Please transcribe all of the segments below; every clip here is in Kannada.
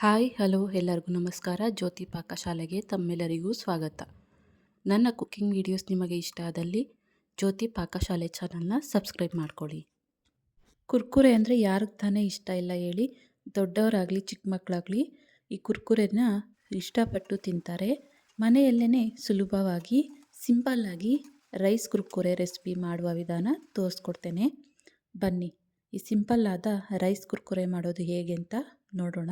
ಹಾಯ್ ಹಲೋ ಎಲ್ಲರಿಗೂ ನಮಸ್ಕಾರ. ಜ್ಯೋತಿ ಪಾಕಶಾಲೆಗೆ ತಮ್ಮೆಲ್ಲರಿಗೂ ಸ್ವಾಗತ. ನನ್ನ ಕುಕ್ಕಿಂಗ್ ವಿಡಿಯೋಸ್ ನಿಮಗೆ ಇಷ್ಟ ಆದಲ್ಲಿ ಜ್ಯೋತಿ ಪಾಕಶಾಲೆ ಚಾನಲ್ನ ಸಬ್ಸ್ಕ್ರೈಬ್ ಮಾಡ್ಕೊಳ್ಳಿ. ಕುರ್ಕುರೆ ಅಂದರೆ ಯಾರಿಗೆ ತಾನೇ ಇಷ್ಟ ಇಲ್ಲ ಹೇಳಿ. ದೊಡ್ಡವರಾಗಲಿ ಚಿಕ್ಕ ಮಕ್ಕಳಾಗಲಿ ಈ ಕುರ್ಕುರೆನ ಇಷ್ಟಪಟ್ಟು ತಿಂತಾರೆ. ಮನೆಯಲ್ಲೇ ಸುಲಭವಾಗಿ ಸಿಂಪಲ್ಲಾಗಿ ರೈಸ್ ಕುರ್ಕುರೆ ರೆಸಿಪಿ ಮಾಡುವ ವಿಧಾನ ತೋರಿಸ್ಕೊಡ್ತೇನೆ. ಬನ್ನಿ ಈ ಸಿಂಪಲ್ಲಾದ ರೈಸ್ ಕುರ್ಕುರೆ ಮಾಡೋದು ಹೇಗೆ ಅಂತ ನೋಡೋಣ.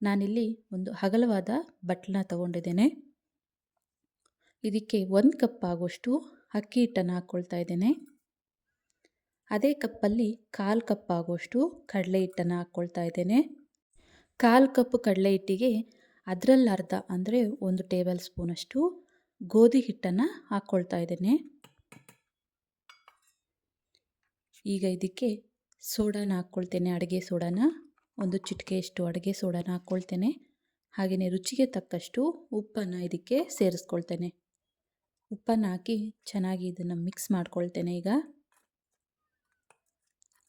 ನಾನಿಲ್ಲಿ ಒಂದು ಅಗಲವಾದ ಬಟ್ಲನ್ನ ತಗೊಂಡಿದ್ದೇನೆ. ಇದಕ್ಕೆ 1 ಕಪ್ ಆಗುವಷ್ಟು ಅಕ್ಕಿ ಹಿಟ್ಟನ್ನು ಹಾಕ್ಕೊಳ್ತಾ ಇದ್ದೇನೆ. ಅದೇ ಕಪ್ಪಲ್ಲಿ 1/4 ಕಪ್ ಆಗುವಷ್ಟು ಕಡಲೆ ಹಿಟ್ಟನ್ನು ಹಾಕ್ಕೊಳ್ತಾ ಇದ್ದೇನೆ. 1/4 ಕಪ್ ಕಡಲೆ ಹಿಟ್ಟಿಗೆ ಅದರಲ್ಲಿ ಅರ್ಧ ಅಂದರೆ 1 ಟೇಬಲ್ ಸ್ಪೂನಷ್ಟು ಗೋಧಿ ಹಿಟ್ಟನ್ನು ಹಾಕ್ಕೊಳ್ತಾ ಇದ್ದೇನೆ. ಈಗ ಇದಕ್ಕೆ ಸೋಡಾನ ಹಾಕ್ಕೊಳ್ತೇನೆ. ಅಡುಗೆ ಸೋಡಾನ ಒಂದು ಚಿಟಿಕೆಯಷ್ಟು ಅಡುಗೆ ಸೋಡಾನ ಹಾಕ್ಕೊಳ್ತೇನೆ. ಹಾಗೆಯೇ ರುಚಿಗೆ ತಕ್ಕಷ್ಟು ಉಪ್ಪನ್ನು ಇದಕ್ಕೆ ಸೇರಿಸ್ಕೊಳ್ತೇನೆ. ಉಪ್ಪನ್ನು ಹಾಕಿ ಚೆನ್ನಾಗಿ ಇದನ್ನು ಮಿಕ್ಸ್ ಮಾಡ್ಕೊಳ್ತೇನೆ. ಈಗ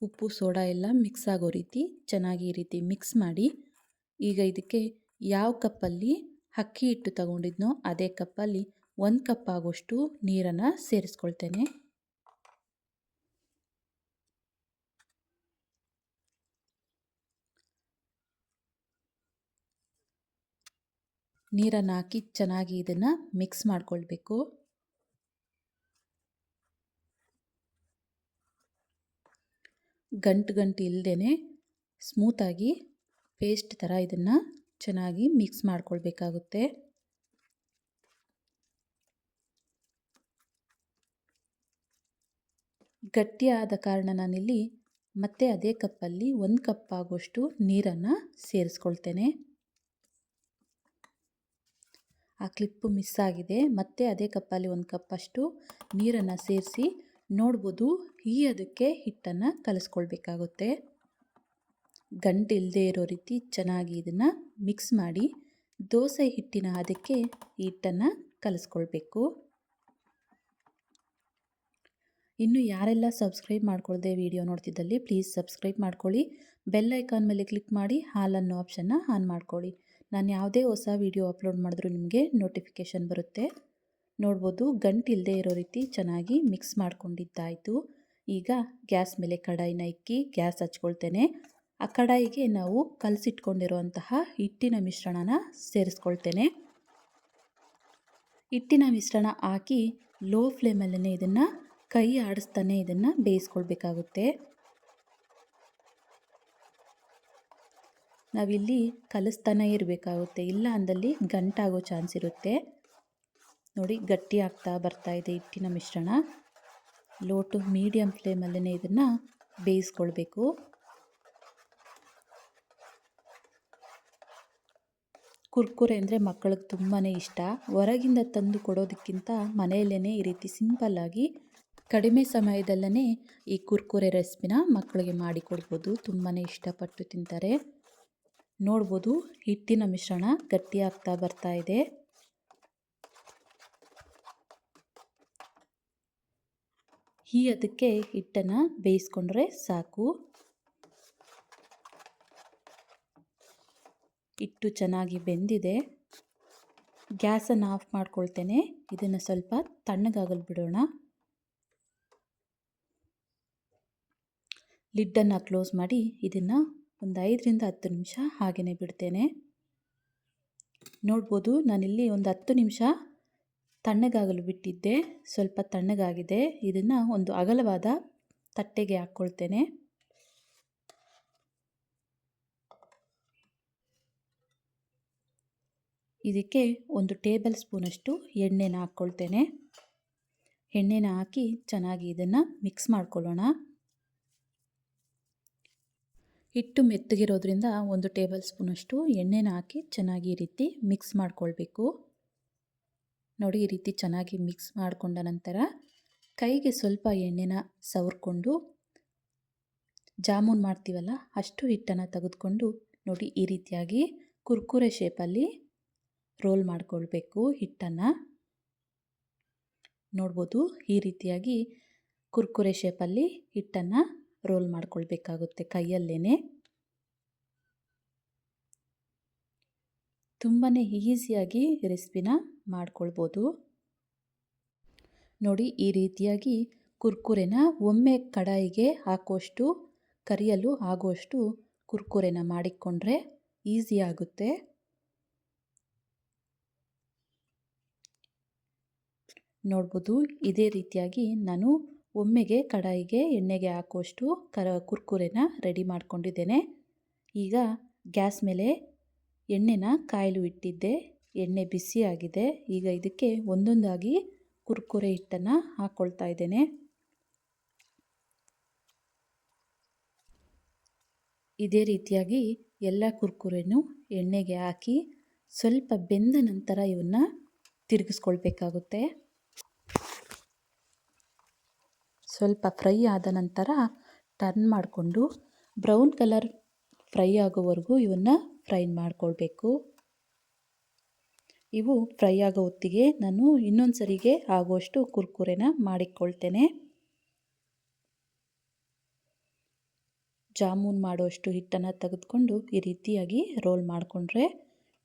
ಉಪ್ಪು ಸೋಡಾ ಎಲ್ಲ ಮಿಕ್ಸ್ ಆಗೋ ರೀತಿ ಚೆನ್ನಾಗಿ ಈ ರೀತಿ ಮಿಕ್ಸ್ ಮಾಡಿ, ಈಗ ಇದಕ್ಕೆ ಯಾವ ಕಪ್ಪಲ್ಲಿ ಅಕ್ಕಿ ಹಿಟ್ಟು ತಗೊಂಡಿದ್ನೋ ಅದೇ ಕಪ್ಪಲ್ಲಿ 1 ಕಪ್ ಆಗೋಷ್ಟು ನೀರನ್ನು ಸೇರಿಸ್ಕೊಳ್ತೇನೆ. ನೀರನ್ನು ಹಾಕಿ ಚೆನ್ನಾಗಿ ಇದನ್ನು ಮಿಕ್ಸ್ ಮಾಡಿಕೊಳ್ಬೇಕು. ಗಂಟು ಇಲ್ಲದೇ ಸ್ಮೂತಾಗಿ ಪೇಸ್ಟ್ ಥರ ಇದನ್ನು ಚೆನ್ನಾಗಿ ಮಿಕ್ಸ್ ಮಾಡಿಕೊಳ್ಬೇಕಾಗುತ್ತೆ. ಗಟ್ಟಿಯಾದ ಕಾರಣ ನಾನಿಲ್ಲಿ ಮತ್ತೆ ಅದೇ ಕಪ್ಪಲ್ಲಿ 1 ಕಪ್ ಆಗುವಷ್ಟು ನೀರನ್ನು ಸೇರಿಸ್ಕೊಳ್ತೇನೆ. ಆ ಕ್ಲಿಪ್ಪು ಮಿಸ್ ಆಗಿದೆ. ಮತ್ತೆ ಅದೇ ಕಪ್ಪಲ್ಲಿ 1 ಕಪ್ಪಷ್ಟು ನೀರನ್ನು ಸೇರಿಸಿ ನೋಡ್ಬೋದು. ಅದಕ್ಕೆ ಹಿಟ್ಟನ್ನು ಕಲಿಸ್ಕೊಳ್ಬೇಕಾಗುತ್ತೆ. ಗಂಟು ಇಲ್ಲದೆ ಇರೋ ರೀತಿ ಚೆನ್ನಾಗಿ ಇದನ್ನು ಮಿಕ್ಸ್ ಮಾಡಿ ದೋಸೆ ಹಿಟ್ಟಿನ ಅದಕ್ಕೆ ಹಿಟ್ಟನ್ನು ಕಲಿಸ್ಕೊಳ್ಬೇಕು. ಇನ್ನು ಯಾರೆಲ್ಲ ಸಬ್ಸ್ಕ್ರೈಬ್ ಮಾಡ್ಕೊಳ್ಳದೆ ವಿಡಿಯೋ ನೋಡ್ತಿದ್ದಲ್ಲಿ ಪ್ಲೀಸ್ ಸಬ್ಸ್ಕ್ರೈಬ್ ಮಾಡ್ಕೊಳ್ಳಿ. ಬೆಲ್ ಐಕಾನ್ ಮೇಲೆ ಕ್ಲಿಕ್ ಮಾಡಿ ಹಾಲ್ ಅನ್ನೋ ಆಪ್ಷನ್ನ ಆನ್ ಮಾಡ್ಕೊಳ್ಳಿ. ನಾನು ಯಾವುದೇ ಹೊಸ ವಿಡಿಯೋ ಅಪ್ಲೋಡ್ ಮಾಡಿದ್ರೂ ನಿಮಗೆ ನೋಟಿಫಿಕೇಷನ್ ಬರುತ್ತೆ. ನೋಡ್ಬೋದು ಗಂಟು ಇಲ್ಲದೆ ಇರೋ ರೀತಿ ಚೆನ್ನಾಗಿ ಮಿಕ್ಸ್ ಮಾಡ್ಕೊಂಡಿದ್ದಾಯಿತು. ಈಗ ಗ್ಯಾಸ್ ಮೇಲೆ ಕಡಾಯಿನ ಇಕ್ಕಿ ಗ್ಯಾಸ್ ಹಚ್ಕೊಳ್ತೇನೆ. ಆ ಕಡಾಯಿಗೆ ನಾವು ಕಲಸಿಟ್ಕೊಂಡಿರುವಂತಹ ಹಿಟ್ಟಿನ ಮಿಶ್ರಣನ ಸೇರಿಸ್ಕೊಳ್ತೇನೆ. ಹಿಟ್ಟಿನ ಮಿಶ್ರಣ ಹಾಕಿ ಲೋ ಫ್ಲೇಮಲ್ಲೇ ಇದನ್ನು ಕೈ ಆಡಿಸ್ತಾನೆ ಇದನ್ನು ಬೇಯಿಸ್ಕೊಳ್ಬೇಕಾಗುತ್ತೆ. ನಾವಿಲ್ಲಿ ಕಲಿಸ್ತಾನೆ ಇರಬೇಕಾಗುತ್ತೆ, ಇಲ್ಲ ಅಂದಲ್ಲಿ ಗಂಟಾಗೋ ಚಾನ್ಸ್ ಇರುತ್ತೆ. ನೋಡಿ ಗಟ್ಟಿ ಆಗ್ತಾ ಬರ್ತಾ ಇದೆ ಹಿಟ್ಟಿನ ಮಿಶ್ರಣ. ಲೋ ಟು ಮೀಡಿಯಮ್ ಫ್ಲೇಮಲ್ಲೇ ಇದನ್ನು ಬೇಯಿಸ್ಕೊಳ್ಬೇಕು. ಕುರ್ಕುರೆ ಅಂದರೆ ಮಕ್ಕಳಿಗೆ ತುಂಬಾ ಇಷ್ಟ. ಹೊರಗಿಂದ ತಂದು ಕೊಡೋದಕ್ಕಿಂತ ಮನೆಯಲ್ಲೇ ಈ ರೀತಿ ಸಿಂಪಲ್ಲಾಗಿ ಕಡಿಮೆ ಸಮಯದಲ್ಲೇ ಈ ಕುರ್ಕುರೆ ರೆಸಿಪಿನ ಮಕ್ಕಳಿಗೆ ಮಾಡಿಕೊಡ್ಬೋದು. ತುಂಬಾ ಇಷ್ಟಪಟ್ಟು ತಿಂತಾರೆ. ನೋಡ್ಬೋದು ಹಿಟ್ಟಿನ ಮಿಶ್ರಣ ಗಟ್ಟಿ ಆಗ್ತಾ ಬರ್ತಾ ಇದೆ. ಅದಕ್ಕೆ ಹಿಟ್ಟನ್ನು ಬೇಯಿಸ್ಕೊಂಡ್ರೆ ಸಾಕು. ಹಿಟ್ಟು ಚೆನ್ನಾಗಿ ಬೆಂದಿದೆ. ಗ್ಯಾಸನ್ನು ಆಫ್ ಮಾಡ್ಕೊಳ್ತೇನೆ. ಇದನ್ನು ಸ್ವಲ್ಪ ತಣ್ಣಗಾಗಲು ಬಿಡೋಣ. ಲಿಡ್ಡನ್ನು ಕ್ಲೋಸ್ ಮಾಡಿ ಇದನ್ನು ಒಂದು 5ರಿಂದ 10 ನಿಮಿಷ ಹಾಗೆಯೇ ಬಿಡ್ತೇನೆ. ನೋಡ್ಬೋದು ನಾನಿಲ್ಲಿ ಒಂದು 10 ನಿಮಿಷ ತಣ್ಣಗಾಗಲು ಬಿಟ್ಟಿದ್ದೆ. ಸ್ವಲ್ಪ ತಣ್ಣಗಾಗಿದೆ. ಇದನ್ನು ಒಂದು ಅಗಲವಾದ ತಟ್ಟೆಗೆ ಹಾಕ್ಕೊಳ್ತೇನೆ. ಇದಕ್ಕೆ 1 ಟೇಬಲ್ ಸ್ಪೂನಷ್ಟು ಎಣ್ಣೆನ ಹಾಕ್ಕೊಳ್ತೇನೆ. ಎಣ್ಣೆನ ಹಾಕಿ ಚೆನ್ನಾಗಿ ಇದನ್ನು ಮಿಕ್ಸ್ ಮಾಡ್ಕೊಳ್ಳೋಣ. ಹಿಟ್ಟು ಮೆತ್ತಗಿರೋದ್ರಿಂದ 1 ಟೇಬಲ್ ಸ್ಪೂನಷ್ಟು ಎಣ್ಣೆನ ಹಾಕಿ ಚೆನ್ನಾಗಿ ಈ ರೀತಿ ಮಿಕ್ಸ್ ಮಾಡ್ಕೊಳ್ಬೇಕು. ನೋಡಿ ಈ ರೀತಿ ಚೆನ್ನಾಗಿ ಮಿಕ್ಸ್ ಮಾಡಿಕೊಂಡ ನಂತರ ಕೈಗೆ ಸ್ವಲ್ಪ ಎಣ್ಣೆನ ಸವರ್ಕೊಂಡು ಜಾಮೂನ್ ಮಾಡ್ತೀವಲ್ಲ ಅಷ್ಟು ಹಿಟ್ಟನ್ನು ತೆಗೆದುಕೊಂಡು ನೋಡಿ ಈ ರೀತಿಯಾಗಿ ಕುರ್ಕುರೆ ಶೇಪಲ್ಲಿ ರೋಲ್ ಮಾಡಿಕೊಳ್ಬೇಕು. ಹಿಟ್ಟನ್ನು ನೋಡ್ಬೋದು ಈ ರೀತಿಯಾಗಿ ಕುರ್ಕುರೆ ಶೇಪಲ್ಲಿ ಹಿಟ್ಟನ್ನು ರೋಲ್ ಮಾಡ್ಕೊಳ್ಬೇಕಾಗುತ್ತೆ ಕೈಯಲ್ಲೇ. ತುಂಬಾ ಈಸಿಯಾಗಿ ರೆಸಿಪಿನ ಮಾಡ್ಕೊಳ್ಬೋದು. ನೋಡಿ, ಈ ರೀತಿಯಾಗಿ ಕುರ್ಕುರೆನ ಒಮ್ಮೆ ಕಡಾಯಿಗೆ ಹಾಕುವಷ್ಟು ಕರಿಯಲು ಆಗುವಷ್ಟು ಕುರ್ಕುರೆನ ಮಾಡಿಕೊಂಡ್ರೆ ಈಸಿ ಆಗುತ್ತೆ. ನೋಡ್ಬೋದು, ಇದೇ ರೀತಿಯಾಗಿ ನಾನು ಒಮ್ಮೆಗೆ ಕಡಾಯಿಗೆ ಎಣ್ಣೆಗೆ ಹಾಕುವಷ್ಟು ಕುರ್ಕುರೆನ ರೆಡಿ ಮಾಡ್ಕೊಂಡಿದ್ದೇನೆ. ಈಗ ಗ್ಯಾಸ್ ಮೇಲೆ ಎಣ್ಣೆನ ಕಾಯಲು ಇಟ್ಟಿದ್ದೆ. ಎಣ್ಣೆ ಬಿಸಿಯಾಗಿದೆ. ಈಗ ಇದಕ್ಕೆ ಒಂದೊಂದಾಗಿ ಕುರ್ಕುರೆ ಹಿಟ್ಟನ್ನು ಹಾಕ್ಕೊಳ್ತಾ ಇದ್ದೇನೆ. ಇದೇ ರೀತಿಯಾಗಿ ಎಲ್ಲ ಕುರ್ಕುರೆನೂ ಎಣ್ಣೆಗೆ ಹಾಕಿ ಸ್ವಲ್ಪ ಬೆಂದ ನಂತರ ಇವನ್ನ ತಿರುಗಿಸ್ಕೊಳ್ಬೇಕಾಗುತ್ತೆ. ಸ್ವಲ್ಪ ಫ್ರೈ ಆದ ನಂತರ ಟರ್ನ್ ಮಾಡಿಕೊಂಡು ಬ್ರೌನ್ ಕಲರ್ ಫ್ರೈ ಆಗೋವರೆಗೂ ಇವನ್ನ ಫ್ರೈ ಮಾಡಿಕೊಳ್ಬೇಕು. ಇವು ಫ್ರೈ ಆಗೋ ಹೊತ್ತಿಗೆ ನಾನು ಇನ್ನೊಂದು ಸರಿಗೆ ಆಗುವಷ್ಟು ಕುರ್ಕುರೆನ ಮಾಡಿಕೊಳ್ತೇನೆ. ಜಾಮೂನ್ ಮಾಡುವಷ್ಟು ಹಿಟ್ಟನ್ನು ತೆಗೆದುಕೊಂಡು ಈ ರೀತಿಯಾಗಿ ರೋಲ್ ಮಾಡಿಕೊಂಡ್ರೆ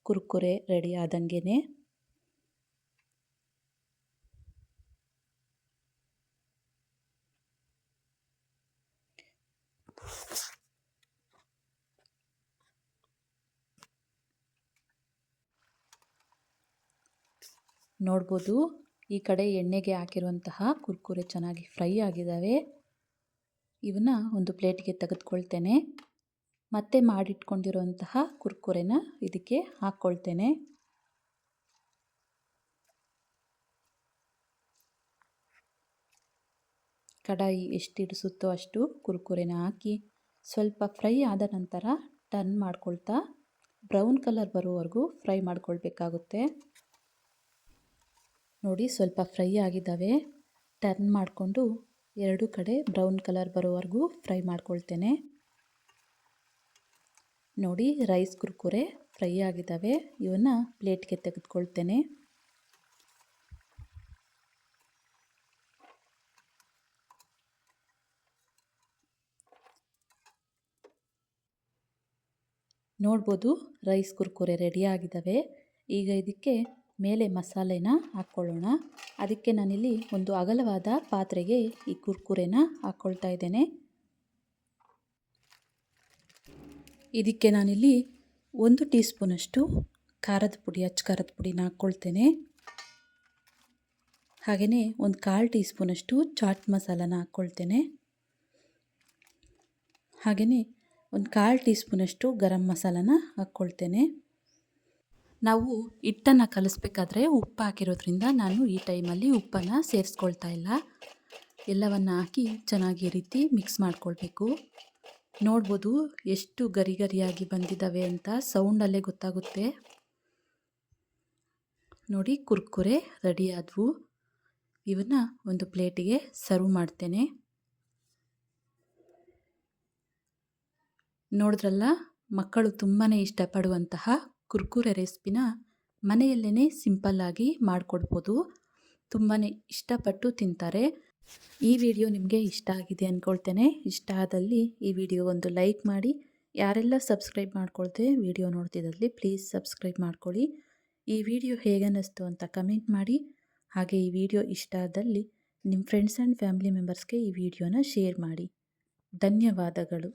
ಕುರ್ಕುರೆ ರೆಡಿ ಆದಂಗೆ. ನೋಡ್ಬೋದು, ಈ ಕಡೆ ಎಣ್ಣೆಗೆ ಹಾಕಿರುವಂತಹ ಕುರ್ಕುರೆ ಚೆನ್ನಾಗಿ ಫ್ರೈ ಆಗಿದ್ದಾವೆ. ಇವನ್ನ ಒಂದು ಪ್ಲೇಟ್ಗೆ ತೆಗೆದುಕೊಳ್ತೇನೆ. ಮತ್ತೆ ಮಾಡಿಟ್ಕೊಂಡಿರುವಂತಹ ಕುರ್ಕುರೆನ ಇದಕ್ಕೆ ಹಾಕ್ಕೊಳ್ತೇನೆ. ಕಡಾಯಿ ಎಷ್ಟು ಹಿಡಿಸುತ್ತೋ ಅಷ್ಟು ಕುರ್ಕುರೆನ ಹಾಕಿ ಸ್ವಲ್ಪ ಫ್ರೈ ಆದ ನಂತರ ಟರ್ನ್ ಮಾಡ್ಕೊಳ್ತಾ ಬ್ರೌನ್ ಕಲರ್ ಬರೋವರೆಗೂ ಫ್ರೈ ಮಾಡ್ಕೊಳ್ಬೇಕಾಗುತ್ತೆ. ನೋಡಿ, ಸ್ವಲ್ಪ ಫ್ರೈ ಆಗಿದ್ದಾವೆ. ಟರ್ನ್ ಮಾಡಿಕೊಂಡು ಎರಡು ಕಡೆ ಬ್ರೌನ್ ಕಲರ್ ಬರೋವರೆಗೂ ಫ್ರೈ ಮಾಡ್ಕೊಳ್ತೇನೆ. ನೋಡಿ, ರೈಸ್ ಕುರ್ಕುರೆ ಫ್ರೈ ಆಗಿದ್ದಾವೆ. ಇವನ್ನ ಪ್ಲೇಟ್ಗೆ ತೆಗೆದುಕೊಳ್ತೇನೆ. ನೋಡ್ಬೋದು, ರೈಸ್ ಕುರ್ಕುರೆ ರೆಡಿ ಆಗಿದ್ದಾವೆ. ಈಗ ಇದಕ್ಕೆ ಮೇಲೆ ಮಸಾಲೆನ ಹಾಕ್ಕೊಳ್ಳೋಣ. ಅದಕ್ಕೆ ನಾನಿಲ್ಲಿ ಒಂದು ಅಗಲವಾದ ಪಾತ್ರೆಗೆ ಈ ಕುರ್ಕುರೆನ ಹಾಕ್ಕೊಳ್ತಾ ಇದ್ದೇನೆ. ಇದಕ್ಕೆ ನಾನಿಲ್ಲಿ 1 ಟೀ ಸ್ಪೂನಷ್ಟು ಖಾರದ ಪುಡಿ, ಅಚ್ಚ ಖಾರದ ಪುಡಿನ ಹಾಕ್ಕೊಳ್ತೇನೆ. ಹಾಗೆಯೇ ಒಂದು 1/4 ಟೀ ಸ್ಪೂನಷ್ಟು ಚಾಟ್ ಮಸಾಲಾನ ಹಾಕ್ಕೊಳ್ತೇನೆ. ಹಾಗೆಯೇ ಒಂದು 1/4 ಟೀ ಸ್ಪೂನಷ್ಟು ಗರಂ ಮಸಾಲಾನ ಹಾಕ್ಕೊಳ್ತೇನೆ. ನಾವು ಹಿಟ್ಟನ್ನು ಕಲಿಸ್ಬೇಕಾದ್ರೆ ಉಪ್ಪು ಹಾಕಿರೋದ್ರಿಂದ ನಾನು ಈ ಟೈಮಲ್ಲಿ ಉಪ್ಪನ್ನು ಸೇರಿಸ್ಕೊಳ್ತಾ ಇಲ್ಲ. ಎಲ್ಲವನ್ನು ಹಾಕಿ ಚೆನ್ನಾಗಿ ಈ ರೀತಿ ಮಿಕ್ಸ್ ಮಾಡ್ಕೊಳ್ಬೇಕು. ನೋಡ್ಬೋದು, ಎಷ್ಟು ಗರಿ ಗರಿಯಾಗಿ ಬಂದಿದ್ದಾವೆ ಅಂತ ಸೌಂಡಲ್ಲೇ ಗೊತ್ತಾಗುತ್ತೆ. ನೋಡಿ, ಕುರ್ಕುರೆ ರೆಡಿ ಆದವು. ಇವನ್ನ ಒಂದು ಪ್ಲೇಟಿಗೆ ಸರ್ವ್ ಮಾಡ್ತೇನೆ. ನೋಡಿದ್ರಲ್ಲ, ಮಕ್ಕಳು ತುಂಬಾ ಇಷ್ಟಪಡುವಂತಹ ಕುರ್ಕುರೆ ರೆಸಿಪಿನ ಮನೆಯಲ್ಲೇ ಸಿಂಪಲ್ಲಾಗಿ ಮಾಡಿಕೊಡ್ಬೋದು. ತುಂಬಾ ಇಷ್ಟಪಟ್ಟು ತಿಂತಾರೆ. ಈ ವಿಡಿಯೋ ನಿಮಗೆ ಇಷ್ಟ ಆಗಿದೆ ಅಂದ್ಕೊಳ್ತೇನೆ. ಇಷ್ಟ ಆದಲ್ಲಿ ಈ ವಿಡಿಯೋ ಒಂದು ಲೈಕ್ ಮಾಡಿ. ಯಾರೆಲ್ಲ ಸಬ್ಸ್ಕ್ರೈಬ್ ಮಾಡ್ಕೊಳ್ದೆ ವಿಡಿಯೋ ನೋಡ್ತಿದ್ದಲ್ಲಿ ಪ್ಲೀಸ್ ಸಬ್ಸ್ಕ್ರೈಬ್ ಮಾಡ್ಕೊಳ್ಳಿ. ಈ ವಿಡಿಯೋ ಹೇಗೆ ಅನ್ನಿಸ್ತು ಅಂತ ಕಮೆಂಟ್ ಮಾಡಿ. ಹಾಗೆ ಈ ವಿಡಿಯೋ ಇಷ್ಟ ಆದಲ್ಲಿ ನಿಮ್ಮ ಫ್ರೆಂಡ್ಸ್ ಆ್ಯಂಡ್ ಫ್ಯಾಮಿಲಿ ಮೆಂಬರ್ಸ್ಗೆ ಈ ವಿಡಿಯೋನ ಶೇರ್ ಮಾಡಿ. ಧನ್ಯವಾದಗಳು.